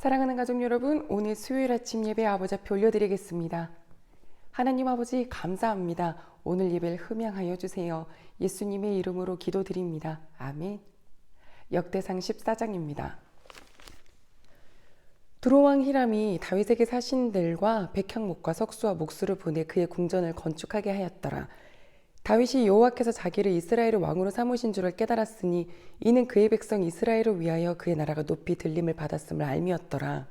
사랑하는 가족 여러분, 오늘 수요일 아침 예배 아버지 앞에 올려드리겠습니다. 하나님 아버지 감사합니다. 오늘 예배를 흠양하여 주세요. 예수님의 이름으로 기도드립니다. 아멘. 역대상 14장입니다. 두로왕 히람이 다윗에게 사신들과 백향목과 석수와 목수를 보내 그의 궁전을 건축하게 하였더라. 다윗이 여호와께서 자기를 이스라엘의 왕으로 삼으신 줄을 깨달았으니 이는 그의 백성 이스라엘을 위하여 그의 나라가 높이 들림을 받았음을 알미었더라.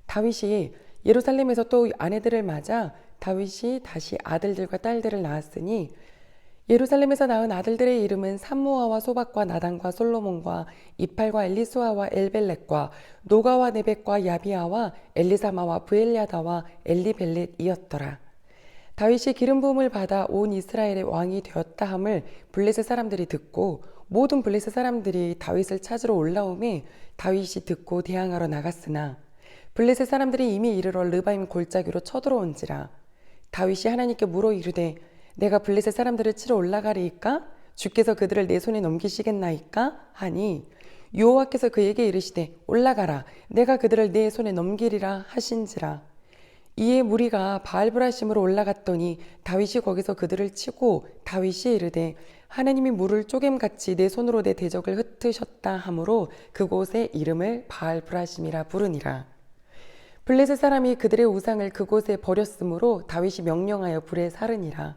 다윗이 예루살렘에서 또 아내들을 맞아 다윗이 다시 아들들과 딸들을 낳았으니 예루살렘에서 낳은 아들들의 이름은 삼무아와 소박과 나단과 솔로몬과 이팔과 엘리수아와 엘벨렛과 노가와 네벡과 야비아와 엘리사마와 브엘야다와 엘리벨렛이었더라. 다윗이 기름 부음을 받아 온 이스라엘의 왕이 되었다 함을 블레셋 사람들이 듣고 모든 블레셋 사람들이 다윗을 찾으러 올라오매 다윗이 듣고 대항하러 나갔으나 블레셋 사람들이 이미 이르러 르바임 골짜기로 쳐들어온지라. 다윗이 하나님께 물어 이르되 내가 블레셋 사람들을 치러 올라가리이까? 주께서 그들을 내 손에 넘기시겠나이까? 하니 여호와께서 그에게 이르시되 올라가라, 내가 그들을 내 손에 넘기리라 하신지라. 이에 무리가 바알브라심으로 올라갔더니 다윗이 거기서 그들을 치고 다윗이 이르되 하나님이 물을 쪼갰같이 내 손으로 내 대적을 흩으셨다 하므로 그곳의 이름을 바알브라심이라 부르니라. 블레셋 사람이 그들의 우상을 그곳에 버렸으므로 다윗이 명령하여 불에 사르니라.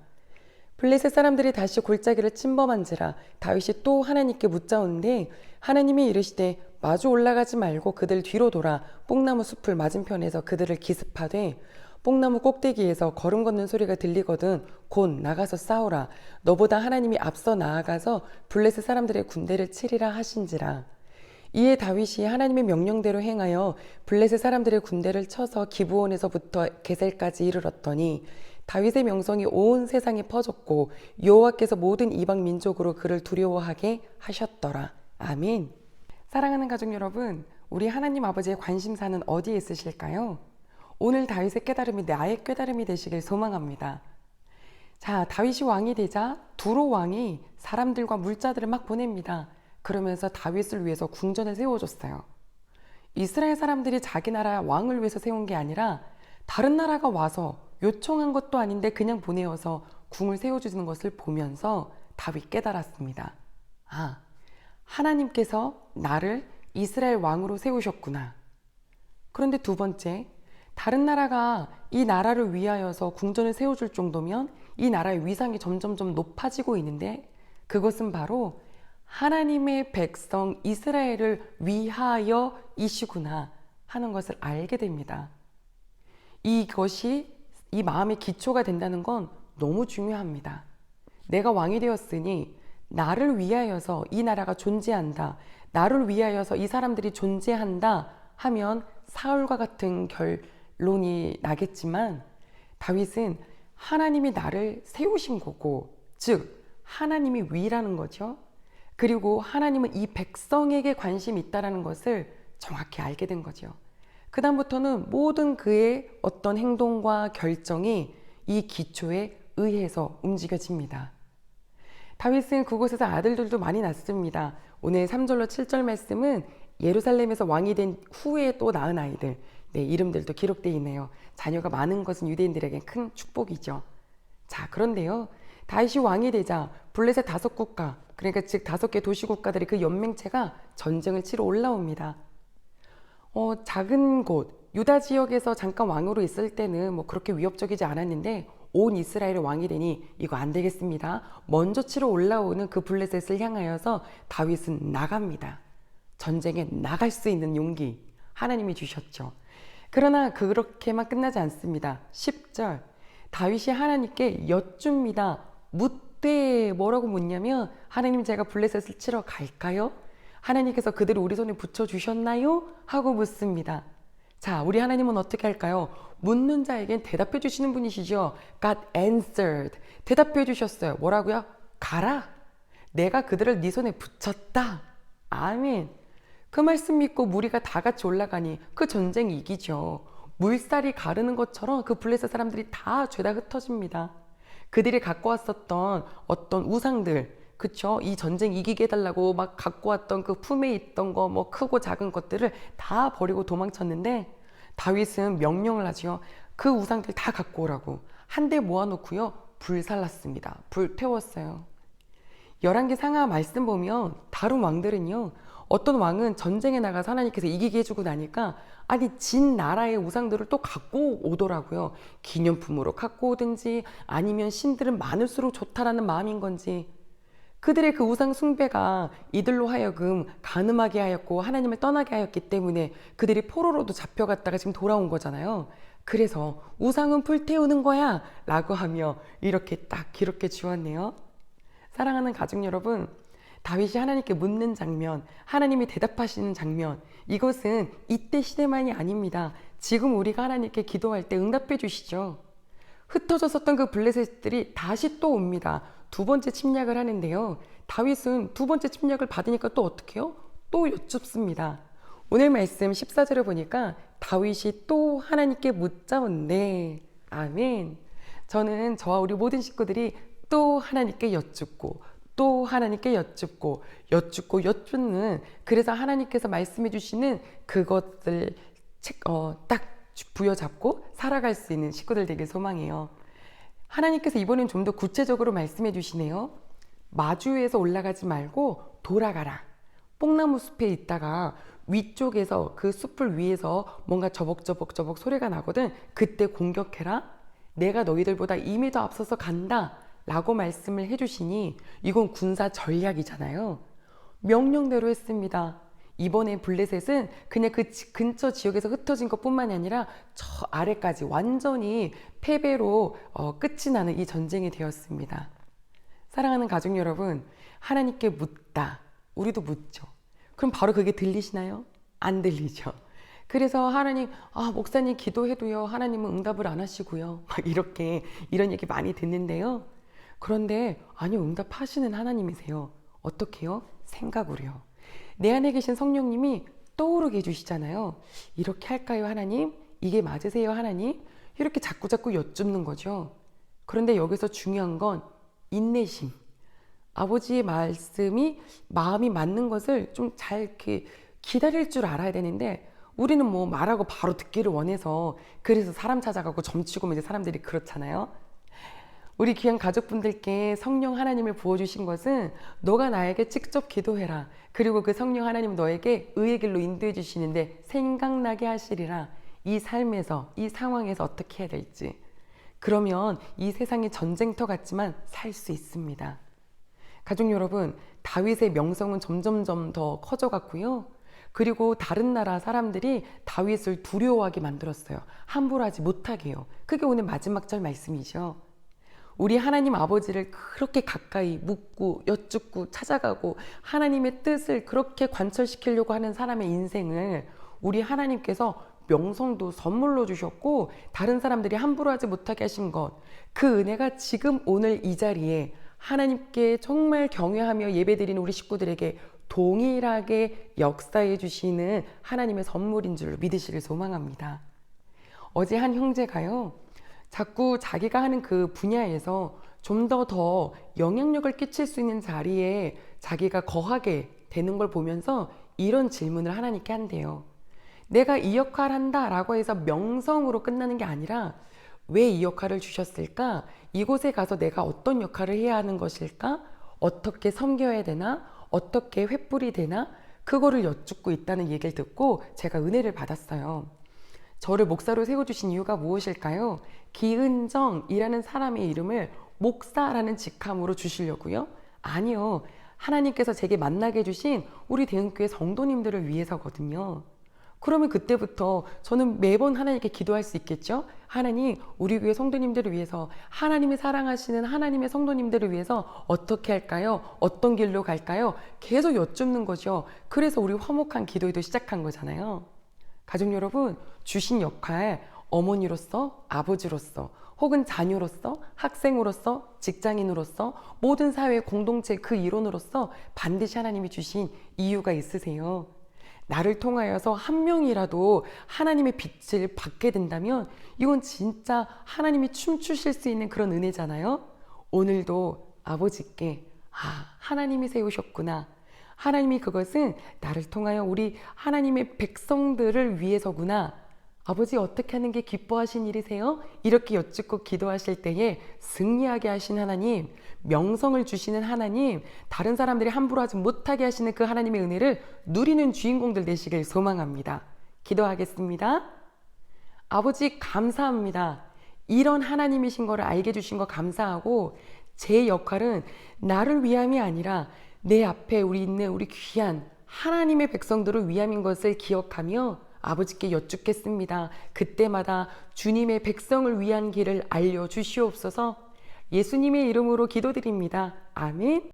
블레셋 사람들이 다시 골짜기를 침범한지라. 다윗이 또 하나님께 묻자온데 하나님이 이르시되 마주 올라가지 말고 그들 뒤로 돌아 뽕나무 숲을 맞은편에서 그들을 기습하되 뽕나무 꼭대기에서 걸음 걷는 소리가 들리거든 곧 나가서 싸우라. 너보다 하나님이 앞서 나아가서 블레셋 사람들의 군대를 치리라 하신지라. 이에 다윗이 하나님의 명령대로 행하여 블레셋 사람들의 군대를 쳐서 기브온에서부터 게셀까지 이르렀더니 다윗의 명성이 온 세상에 퍼졌고 여호와께서 모든 이방 민족으로 그를 두려워하게 하셨더라. 아멘. 사랑하는 가족 여러분, 우리 하나님 아버지의 관심사는 어디에 있으실까요? 오늘 다윗의 깨달음이 나의 깨달음이 되시길 소망합니다. 자, 다윗이 왕이 되자 두로 왕이 사람들과 물자들을 막 보냅니다. 그러면서 다윗을 위해서 궁전을 세워줬어요. 이스라엘 사람들이 자기 나라 왕을 위해서 세운 게 아니라 다른 나라가 와서 요청한 것도 아닌데 그냥 보내어서 궁을 세워주는 것을 보면서 다윗 깨달았습니다. 아, 하나님께서 나를 이스라엘 왕으로 세우셨구나. 그런데 두 번째, 다른 나라가 이 나라를 위하여서 궁전을 세워줄 정도면 이 나라의 위상이 점점점 높아지고 있는데 그것은 바로 하나님의 백성 이스라엘을 위하여이시구나 하는 것을 알게 됩니다. 이것이 이 마음의 기초가 된다는 건 너무 중요합니다. 내가 왕이 되었으니 나를 위하여서 이 나라가 존재한다, 나를 위하여서 이 사람들이 존재한다 하면 사울과 같은 결론이 나겠지만 다윗은 하나님이 나를 세우신 거고, 즉 하나님이 위라는 거죠. 그리고 하나님은 이 백성에게 관심이 있다는 것을 정확히 알게 된 거죠. 그 다음부터는 모든 그의 어떤 행동과 결정이 이 기초에 의해서 움직여집니다. 다윗은 그곳에서 아들들도 많이 낳습니다. 오늘 3절로 7절 말씀은 예루살렘에서 왕이 된 후에 또 낳은 아이들, 이름들도 기록되어 있네요. 자녀가 많은 것은 유대인들에게 큰 축복이죠. 자, 그런데요, 다윗이 왕이 되자 블레셋 5국가, 그러니까 즉 5개 도시국가들이 그 연맹체가 전쟁을 치러 올라옵니다. 작은 곳 유다 지역에서 잠깐 왕으로 있을 때는 뭐 그렇게 위협적이지 않았는데 온 이스라엘의 왕이 되니 이거 안 되겠습니다. 먼저 치러 올라오는 그 블레셋을 향하여서 다윗은 나갑니다. 전쟁에 나갈 수 있는 용기 하나님이 주셨죠. 그러나 그렇게만 끝나지 않습니다. 10절 다윗이 하나님께 여쭙니다. 묻되 뭐라고 묻냐면 하나님, 제가 블레셋을 치러 갈까요? 하나님께서 그들을 우리 손에 붙여주셨나요? 하고 묻습니다. 자, 우리 하나님은 어떻게 할까요? 묻는 자에겐 대답해 주시는 분이시죠. God answered. 대답해 주셨어요. 뭐라고요? 가라. 내가 그들을 네 손에 붙였다. 아멘. 그 말씀 믿고 무리가 다 같이 올라가니 그 전쟁이 이기죠. 물살이 가르는 것처럼 그 블레셋 사람들이 다 죄다 흩어집니다. 그들이 갖고 왔었던 어떤 우상들, 그쵸? 이 전쟁 이기게 해달라고 막 갖고 왔던 그 품에 있던 거 뭐 크고 작은 것들을 다 버리고 도망쳤는데 다윗은 명령을 하지요. 그 우상들 다 갖고 오라고. 한데 모아놓고요. 불살랐습니다. 불태웠어요. 열왕기 상하 말씀 보면 다른 왕들은요. 어떤 왕은 전쟁에 나가서 하나님께서 이기게 해주고 나니까 아니 진 나라의 우상들을 또 갖고 오더라고요. 기념품으로 갖고 오든지 아니면 신들은 많을수록 좋다라는 마음인 건지 그들의 그 우상 숭배가 이들로 하여금 간음하게 하였고 하나님을 떠나게 하였기 때문에 그들이 포로로도 잡혀갔다가 지금 돌아온 거잖아요. 그래서 우상은 불태우는 거야 라고 하며 이렇게 딱 기록해 주었네요. 사랑하는 가족 여러분, 다윗이 하나님께 묻는 장면, 하나님이 대답하시는 장면, 이것은 이때 시대만이 아닙니다. 지금 우리가 하나님께 기도할 때 응답해 주시죠. 흩어졌었던 그 블레셋들이 다시 또 옵니다. 두 번째 침략을 하는데요. 다윗은 두 번째 침략을 받으니까 또 어떻게 해요? 또 여쭙습니다. 오늘 말씀 14절을 보니까 다윗이 또 하나님께 묻자온대. 아멘. 저는 저와 우리 모든 식구들이 또 하나님께 여쭙고 또 하나님께 여쭙고 여쭙는 그래서 하나님께서 말씀해 주시는 그것들 딱 부여잡고 살아갈 수 있는 식구들 되길 소망해요. 하나님께서 이번엔 좀 더 구체적으로 말씀해 주시네요. 마주에서 올라가지 말고 돌아가라. 뽕나무 숲에 있다가 위쪽에서 그 숲을 위에서 뭔가 저벅저벅 소리가 나거든. 그때 공격해라. 내가 너희들보다 이미 더 앞서서 간다 라고 말씀을 해주시니 이건 군사 전략이잖아요. 명령대로 했습니다. 이번에 블레셋은 그냥 그 근처 지역에서 흩어진 것뿐만이 아니라 저 아래까지 완전히 패배로 끝이 나는 이 전쟁이 되었습니다. 사랑하는 가족 여러분, 하나님께 묻다. 우리도 묻죠. 그럼 바로 그게 들리시나요? 안 들리죠. 그래서 하나님, 목사님 기도해도요, 하나님은 응답을 안 하시고요. 막 이런 얘기 많이 듣는데요. 그런데 아니요, 응답하시는 하나님이세요. 어떻게요? 생각으로요. 내 안에 계신 성령님이 떠오르게 해주시잖아요. 이렇게 할까요, 하나님? 이게 맞으세요, 하나님? 이렇게 자꾸 여쭙는 거죠. 그런데 여기서 중요한 건 인내심. 아버지의 말씀이 마음이 맞는 것을 좀 잘 이렇게 기다릴 줄 알아야 되는데 우리는 뭐 말하고 바로 듣기를 원해서 그래서 사람 찾아가고 점치고 이제 사람들이 그렇잖아요. 우리 귀한 가족분들께 성령 하나님을 부어주신 것은 너가 나에게 직접 기도해라. 그리고 그 성령 하나님 너에게 의의 길로 인도해 주시는데 생각나게 하시리라. 이 삶에서, 이 상황에서 어떻게 해야 될지. 그러면 이 세상이 전쟁터 같지만 살 수 있습니다. 가족 여러분, 다윗의 명성은 점점점 더 커져갔고요. 그리고 다른 나라 사람들이 다윗을 두려워하게 만들었어요. 함부로 하지 못하게 해요. 그게 오늘 마지막 절 말씀이죠. 우리 하나님 아버지를 그렇게 가까이 묻고 여쭙고 찾아가고 하나님의 뜻을 그렇게 관철시키려고 하는 사람의 인생을 우리 하나님께서 명성도 선물로 주셨고 다른 사람들이 함부로 하지 못하게 하신 것, 그 은혜가 지금 오늘 이 자리에 하나님께 정말 경외하며 예배드리는 우리 식구들에게 동일하게 역사해 주시는 하나님의 선물인 줄 믿으시길 소망합니다. 어제 한 형제가요, 자꾸 자기가 하는 그 분야에서 좀 더 영향력을 끼칠 수 있는 자리에 자기가 거하게 되는 걸 보면서 이런 질문을 하나님께 한대요. 내가 이 역할을 한다 라고 해서 명성으로 끝나는 게 아니라 왜 이 역할을 주셨을까? 이곳에 가서 내가 어떤 역할을 해야 하는 것일까? 어떻게 섬겨야 되나? 어떻게 횃불이 되나? 그거를 여쭙고 있다는 얘기를 듣고 제가 은혜를 받았어요. 저를 목사로 세워주신 이유가 무엇일까요? 기은정이라는 사람의 이름을 목사라는 직함으로 주시려고요? 아니요. 하나님께서 제게 만나게 해주신 우리 대흥교회 성도님들을 위해서거든요. 그러면 그때부터 저는 매번 하나님께 기도할 수 있겠죠? 하나님, 우리 교회 성도님들을 위해서, 하나님이 사랑하시는 하나님의 성도님들을 위해서 어떻게 할까요? 어떤 길로 갈까요? 계속 여쭙는 거죠. 그래서 우리 화목한 기도회도 시작한 거잖아요. 가족 여러분, 주신 역할, 어머니로서, 아버지로서, 혹은 자녀로서, 학생으로서, 직장인으로서, 모든 사회 공동체 그 일원으로서 반드시 하나님이 주신 이유가 있으세요. 나를 통하여서 한 명이라도 하나님의 빛을 받게 된다면 이건 진짜 하나님이 춤추실 수 있는 그런 은혜잖아요. 오늘도 아버지께 하나님이 세우셨구나. 하나님이 그것은 나를 통하여 우리 하나님의 백성들을 위해서구나. 아버지 어떻게 하는 게 기뻐하신 일이세요? 이렇게 여쭙고 기도하실 때에 승리하게 하신 하나님, 명성을 주시는 하나님, 다른 사람들이 함부로 하지 못하게 하시는 그 하나님의 은혜를 누리는 주인공들 되시길 소망합니다. 기도하겠습니다. 아버지 감사합니다. 이런 하나님이신 거를 알게 해주신 거 감사하고 제 역할은 나를 위함이 아니라 내 앞에 우리 귀한 하나님의 백성들을 위함인 것을 기억하며 아버지께 여쭙겠습니다. 그때마다 주님의 백성을 위한 길을 알려주시옵소서. 예수님의 이름으로 기도드립니다. 아멘.